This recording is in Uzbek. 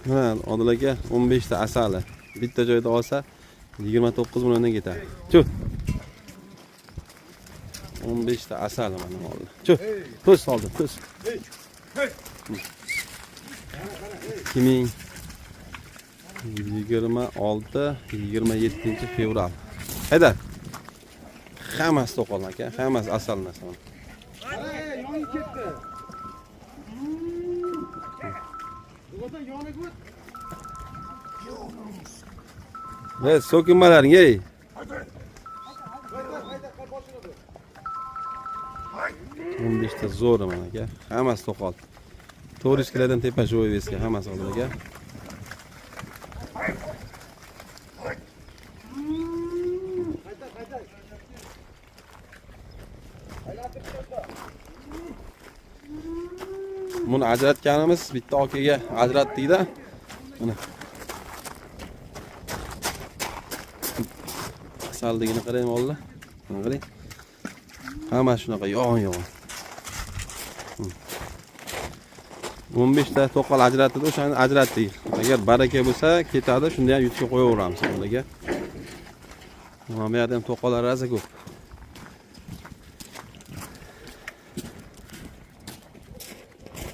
Mana Odil aka 15 ta asali. Bitta joyda olsa 29 milliondan ketadi. Chuh. 15 ta asali mana oldi. Chuh. Tuz soldi, tuz. 2026-27 fevral. Haydar. Hammasi to'qolgan aka, hammasi asal narsa. Yoni ketdi. Bugun yoni ko't. Ve so'kinmalaring, ey. O'n beshta zo'r mana aka. Hammasi to'qol. 400 kilodan tepa joy vesga hammasi oldi aka. Buni ajratganimiz bitta okaga ajratdik-da. Mana. Asalligini qarang o'g'illar. Mana qarang. Hamma shunaqa yon-yon. 15 ta to'qol ajratdi, o'shani ajratdik. Agar baraka bo'lsa, ketadi, shunda ham yutga qo'yaveramiz ularga. Mana bu yerda ham to'qollar rosa ko'p.